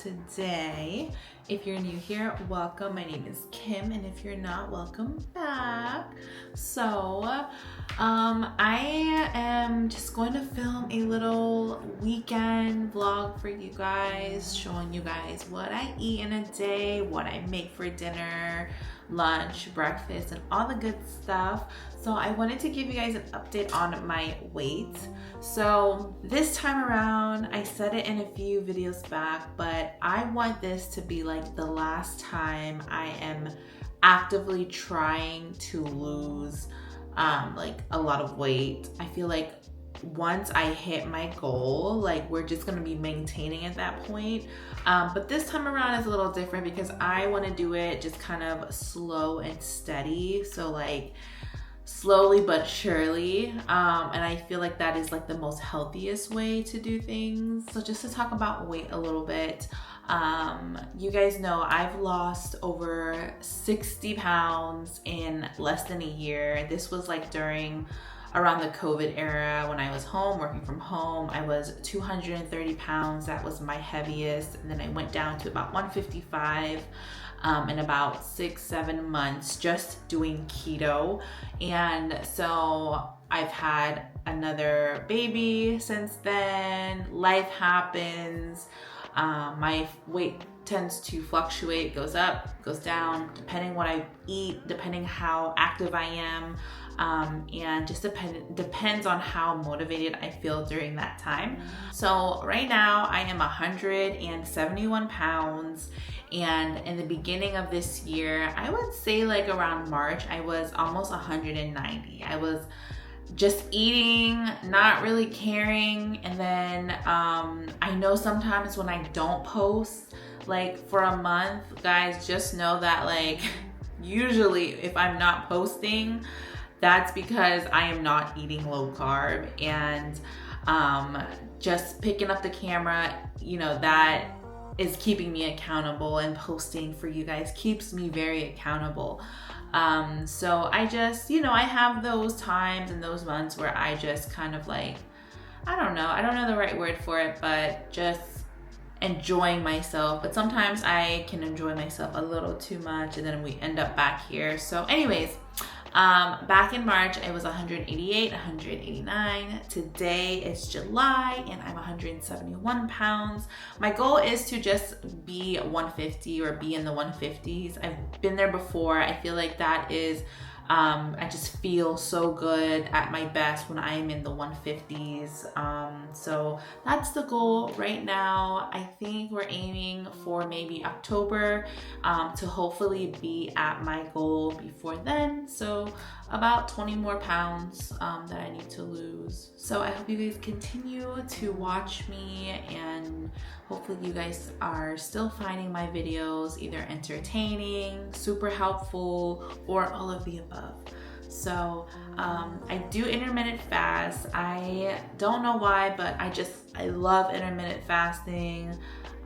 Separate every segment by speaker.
Speaker 1: today. If you're new here, welcome. My name is Kim, and if you're not, welcome back. So, I am just going to film a little weekend vlog for you guys, showing you guys what I eat in a day, what I make for dinner, lunch, breakfast, and all the good stuff. So I wanted to give you guys an update on my weight. So this time around, I said it in a few videos back, but I want this to be like the last time I am actively trying to lose like a lot of weight. I feel like once I hit my goal, like we're just gonna be maintaining at that point. But this time around is a little different because I wanna do it just kind of slow and steady. So like slowly but surely. And I feel like that is like the most healthiest way to do things. So just to talk about weight a little bit, you guys know I've lost over 60 pounds in less than a year. This was like around the COVID era when I was home, working from home. I was 230 pounds. That was my heaviest. And then I went down to about 155 in about 6-7 months just doing keto. And so I've had another baby since then. Life happens. My weight tends to fluctuate, goes up, goes down, depending what I eat, depending how active I am. And just depends on how motivated I feel during that time. So right now I am 171 pounds. And in the beginning of this year, I would say like around March, I was almost 190. I was just eating, not really caring. And then I know sometimes when I don't post like for a month, guys, just know that like usually if I'm not posting, that's because I am not eating low carb. And just picking up the camera, you know, that is keeping me accountable, and posting for you guys keeps me very accountable. So I just, you know, I have those times and those months where I just kind of like, I don't know the right word for it, but just enjoying myself. But sometimes I can enjoy myself a little too much, and then we end up back here. So anyways, back in March, I was 188, 189. Today is July and I'm 171 pounds. My goal is to just be 150 or be in the 150s. I've been there before. I feel like that is, I just feel so good at my best when I am in the 150s. So that's the goal right now. I think we're aiming for maybe October to hopefully be at my goal before then. So about 20 more pounds that I need to lose. So I hope you guys continue to watch me, and hopefully you guys are still finding my videos either entertaining, super helpful, or all of the above. So I do intermittent fast. I don't know why, but I love intermittent fasting.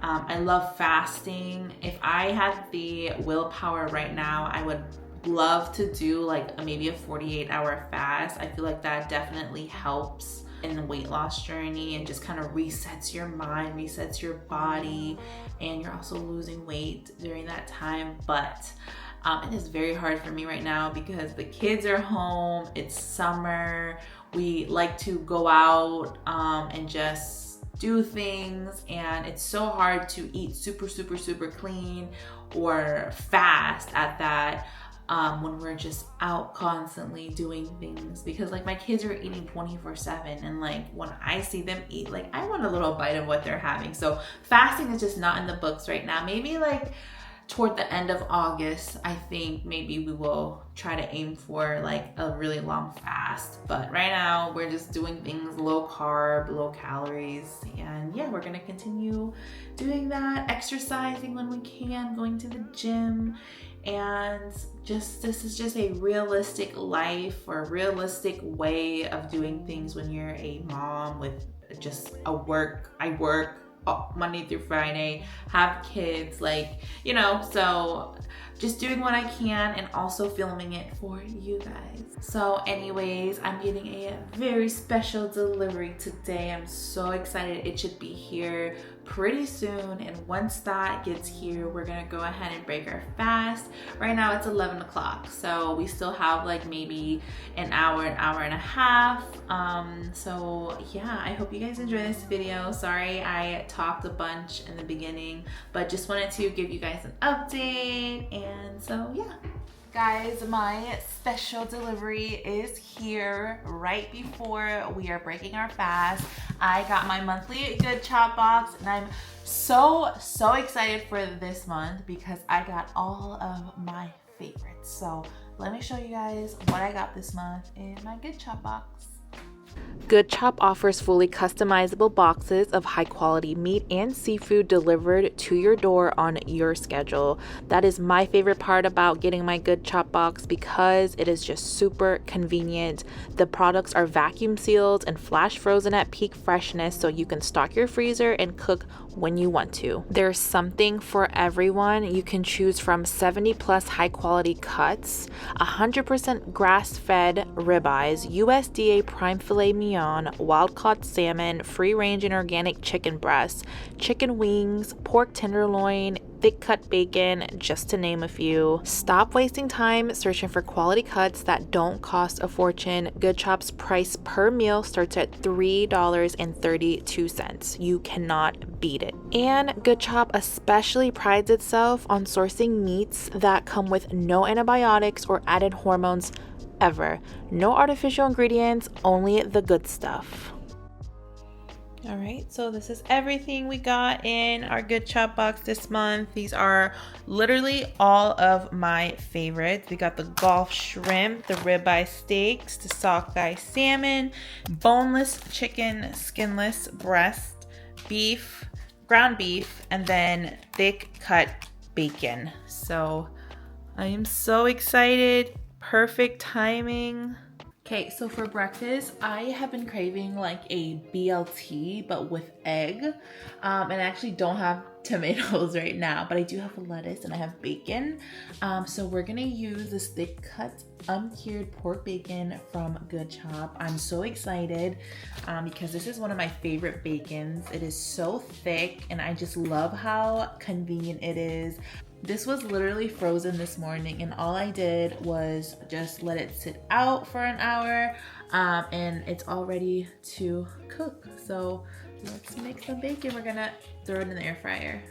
Speaker 1: I love fasting. If I had the willpower right now, I would love to do like maybe a 48-hour fast. I feel like that definitely helps in the weight loss journey and just kind of resets your mind, resets your body, and you're also losing weight during that time. But it is very hard for me right now because the kids are home, it's summer, we like to go out and just do things, and it's so hard to eat super clean or fast at that when we're just out constantly doing things, because like my kids are eating 24/7, and like when I see them eat, like I want a little bite of what they're having. So fasting is just not in the books right now. Maybe like toward the end of August, I think maybe we will try to aim for like a really long fast. But right now we're just doing things low carb, low calories. And yeah, we're gonna continue doing that, exercising when we can, going to the gym. And just, this is just a realistic life, or a realistic way of doing things when you're a mom with just I work Monday through Friday, have kids, like, you know, so just doing what I can and also filming it for you guys. So anyways, I'm getting a very special delivery today. I'm so excited. It should be here pretty soon, and once that gets here, we're gonna go ahead and break our fast. Right now it's 11 o'clock, so we still have like maybe an hour and a half. So yeah, I hope you guys enjoy this video. Sorry I talked a bunch in the beginning, but just wanted to give you guys an update. And so yeah, guys, my special delivery is here right before we are breaking our fast. I got my monthly Good Chop box, and I'm so excited for this month because I got all of my favorites. So let me show you guys what I got this month in my Good Chop box.
Speaker 2: Good Chop offers fully customizable boxes of high quality meat and seafood delivered to your door on your schedule. That is my favorite part about getting my Good Chop box because it is just super convenient. The products are vacuum sealed and flash frozen at peak freshness, so you can stock your freezer and cook when you want to. There's something for everyone. You can choose from 70 plus high quality cuts, 100% grass fed ribeyes, USDA prime filet mignon, wild caught salmon, free range and organic chicken breasts, chicken wings, pork tenderloin, thick cut bacon, just to name a few. Stop wasting time searching for quality cuts that don't cost a fortune. Good Chop's price per meal starts at $3.32. You cannot beat it. And Good Chop especially prides itself on sourcing meats that come with no antibiotics or added hormones ever. No artificial ingredients, only the good stuff.
Speaker 1: All right, so this is everything we got in our Good Chop box this month. These are literally all of my favorites. We got the Gulf shrimp, the ribeye steaks, the sockeye salmon, boneless chicken, skinless breast, beef, ground beef, and then thick cut bacon. So I am so excited. Perfect timing. Okay, so for breakfast, I have been craving like a BLT, but with egg. And I actually don't have tomatoes right now, but I do have lettuce and I have bacon. So we're gonna use this thick cut uncured pork bacon from Good Chop. I'm so excited because this is one of my favorite bacons. It is so thick and I just love how convenient it is. This was literally frozen this morning, and all I did was just let it sit out for an hour, and it's all ready to cook. So let's make some bacon. We're gonna throw it in the air fryer.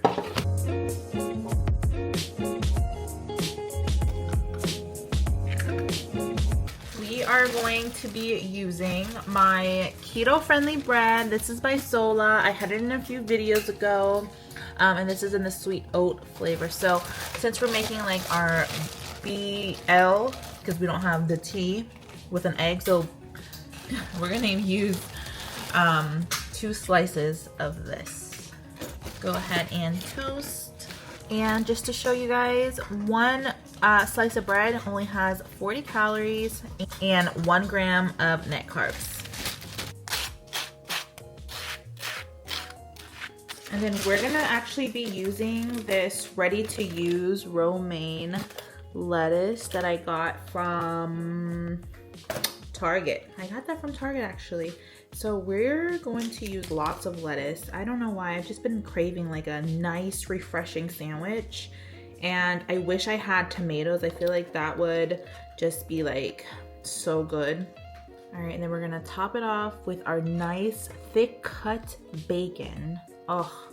Speaker 1: We are going to be using my keto-friendly bread. This is by Sola. I had it in a few videos ago. And this is in the sweet oat flavor. So since we're making like our BL, because we don't have the T with an egg, so we're gonna use 2 slices of this. Go ahead and toast. And just to show you guys, 1 slice of bread only has 40 calories and 1 gram of net carbs. And then we're gonna actually be using this ready-to-use romaine lettuce that I got from Target. I got that from Target actually. So we're going to use lots of lettuce. I don't know why, I've just been craving like a nice, refreshing sandwich. And I wish I had tomatoes. I feel like that would just be like so good. All right, and then we're gonna top it off with our nice thick cut bacon. Oh,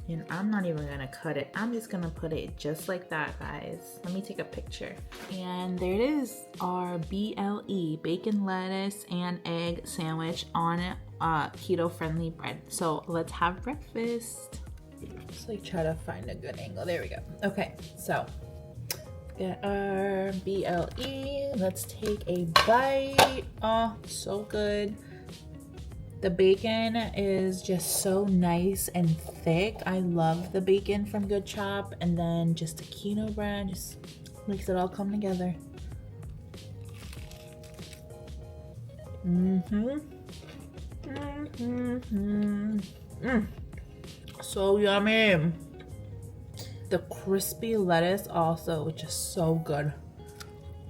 Speaker 1: and I'm not even gonna cut it. I'm just gonna put it just like that, guys. Let me take a picture. And there it is, our BLE, bacon, lettuce, and egg sandwich on keto-friendly bread. So let's have breakfast. Just like try to find a good angle. There we go. Okay, so get our BLE. Let's take a bite. Oh, so good. The bacon is just so nice and thick. I love the bacon from Good Chop. And then just the keto bread just makes it all come together. So yummy. The crispy lettuce also just so good.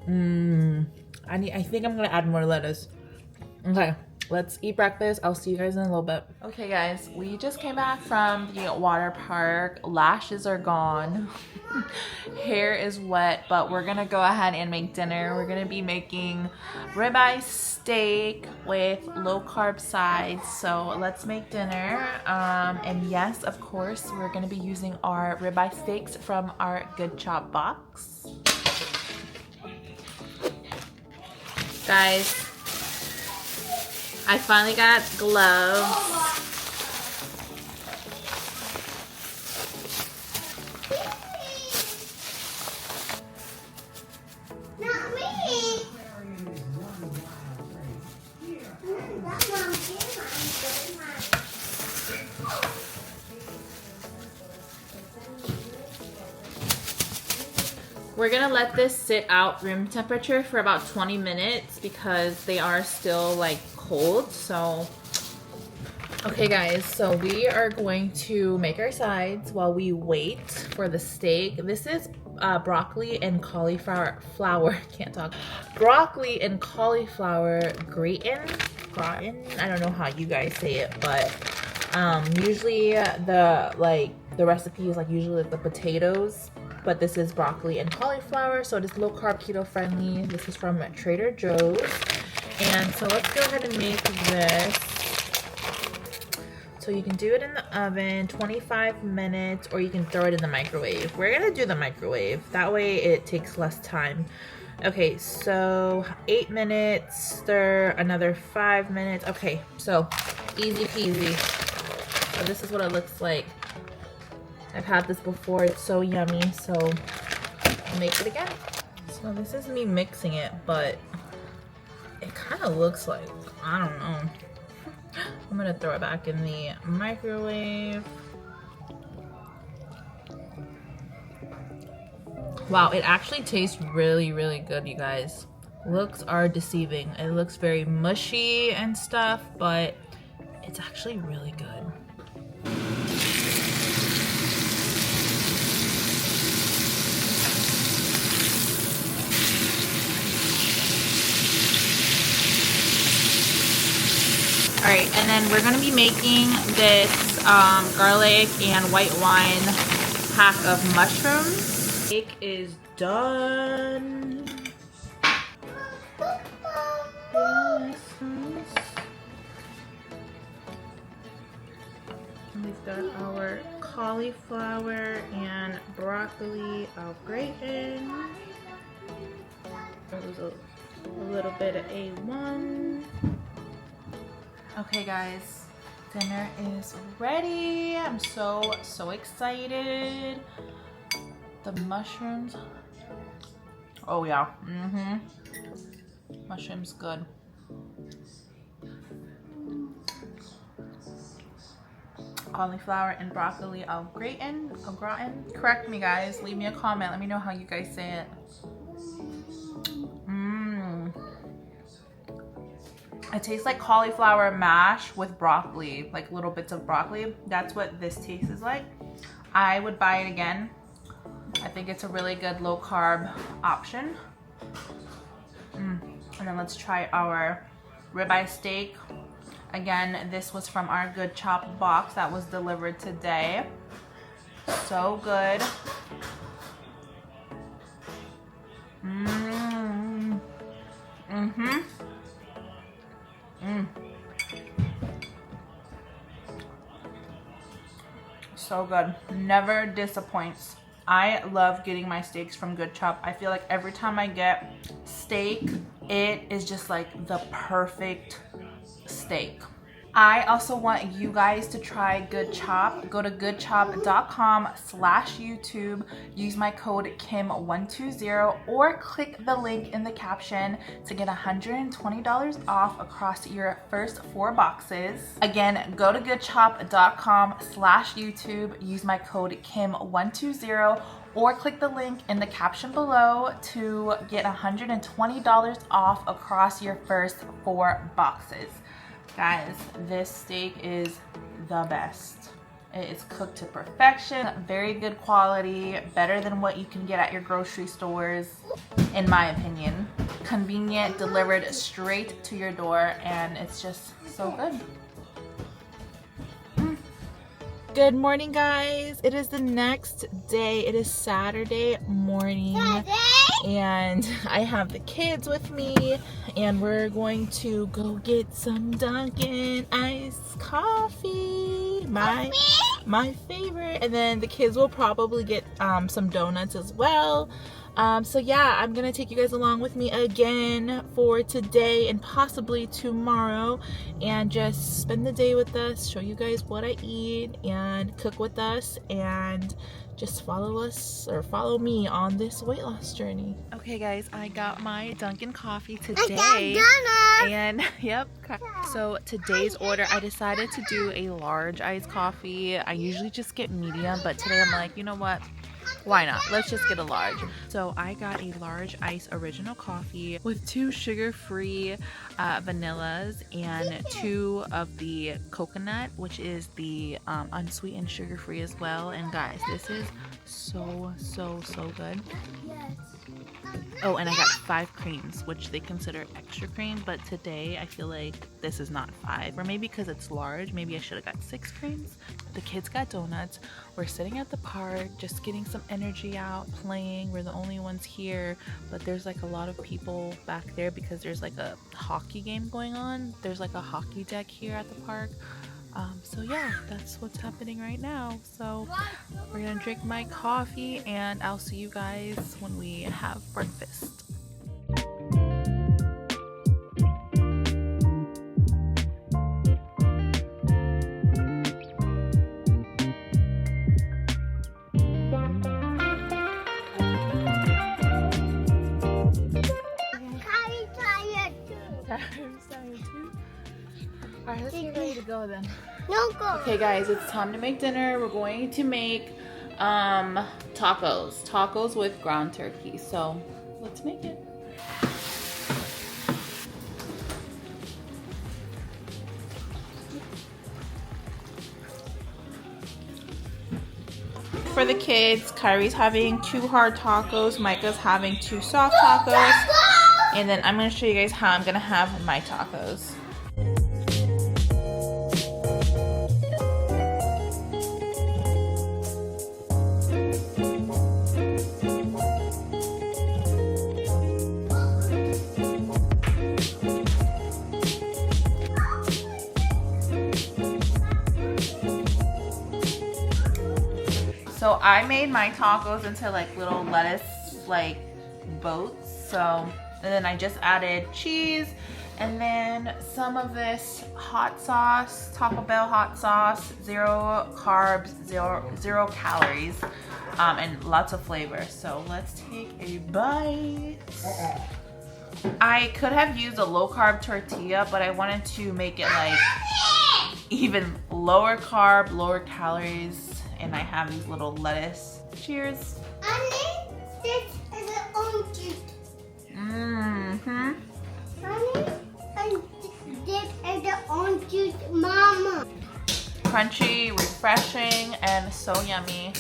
Speaker 1: I think I'm gonna add more lettuce. Okay, let's eat breakfast. I'll see you guys in a little bit. Okay guys, we just came back from the water park. Lashes are gone. Hair is wet, but we're gonna go ahead and make dinner. We're gonna be making ribeye steak with low carb sides. So let's make dinner. And yes, of course, we're gonna be using our ribeye steaks from our Good Chop box. Guys, I finally got gloves.
Speaker 3: Not me.
Speaker 1: We're gonna let this sit out room temperature for about 20 minutes because they are still like cold. So okay guys, so we are going to make our sides while we wait for the steak. This is broccoli and cauliflower can't talk. Broccoli and cauliflower gratin. I don't know how you guys say it, but usually the recipe is like usually the potatoes, but this is broccoli and cauliflower, so it is low carb, keto friendly. This is from Trader Joe's. And so let's go ahead and make this. So you can do it in the oven 25 minutes, or you can throw it in the microwave. We're gonna do the microwave, that way it takes less time. Okay, so 8 minutes, stir another 5 minutes. Okay, so easy peasy. So this is what it looks like. I've had this before, it's so yummy, so I'll make it again. So this is me mixing it, but it kind of looks like, I don't know. I'm gonna throw it back in the microwave. Wow, it actually tastes really, really good, you guys. Looks are deceiving. It looks very mushy and stuff, but it's actually really good. All right, and then we're gonna be making this garlic and white wine pack of mushrooms. Steak is done. We've got our cauliflower and broccoli au gratin. There's a little bit of A1. Okay guys, dinner is ready. I'm so excited. The mushrooms. Oh yeah, mushrooms good. Cauliflower and broccoli au gratin. Correct me guys, leave me a comment, let me know how you guys say it. It tastes like cauliflower mash with broccoli, like little bits of broccoli. That's what this tastes like. I would buy it again. I think it's a really good low carb option. And then let's try our ribeye steak. Again, this was from our Good Chop box that was delivered today. So good. So good. Never disappoints. I love getting my steaks from Good Chop. I feel like every time I get steak, it is just like the perfect steak. I also want you guys to try Good Chop. Go to goodchop.com/YouTube. Use my code KIM120 or click the link in the caption to get $120 off across your first 4 boxes. Again, go to goodchop.com/YouTube. Use my code KIM120 or click the link in the caption below to get $120 off across your first 4 boxes. Guys, this steak is the best. It is cooked to perfection, very good quality, better than what you can get at your grocery stores, in my opinion. convenient, delivered straight to your door, and it's just so good. Good morning, guys. It is the next day. It is Saturday morning, and I have the kids with me, and we're going to go get some Dunkin' iced coffee, my favorite. And then the kids will probably get some donuts as well. So yeah, I'm gonna take you guys along with me again for today and possibly tomorrow, and just spend the day with us, show you guys what I eat, and cook with us, and just follow me on this weight loss journey. Okay guys, I got my Dunkin' coffee today. And yep, so today's order, I decided to do a large iced coffee. I usually just get medium, but today I'm like, you know what? Why not? Let's just get a large. So I got a large iced original coffee with 2 sugar-free vanillas and 2 of the coconut, which is the unsweetened sugar-free as well. And guys, this is so good. Oh, and I got 5 creams, which they consider extra cream, but today I feel like this is not 5, or maybe because it's large, maybe I should have got 6 creams. The kids got donuts. We're sitting at the park, just getting some energy out, playing. We're the only ones here, but there's like a lot of people back there because there's like a hockey game going on. There's like a hockey deck here at the park. So yeah, that's what's happening right now. So we're gonna drink my coffee, and I'll see you guys when we have breakfast. Alright, let's get ready to go then.
Speaker 3: No go.
Speaker 1: Okay guys, it's time to make dinner. We're going to make tacos with ground turkey. So let's make it. For the kids, Kyrie's having 2 hard tacos, Micah's having 2 soft tacos, and then I'm going to show you guys how I'm going to have my tacos. So I made my tacos into like little lettuce like boats. So, and then I just added cheese and then some of this hot sauce, Taco Bell hot sauce, 0 carbs, zero calories, and lots of flavor. So let's take a bite. I could have used a low carb tortilla, but I wanted to make it like even lower carb, lower calories. And I have these little lettuce. Cheers.
Speaker 3: Honey, this is the orange juice.
Speaker 1: Mm-hmm.
Speaker 3: Honey, this is the orange juice, Mama.
Speaker 1: Crunchy, refreshing, and so yummy.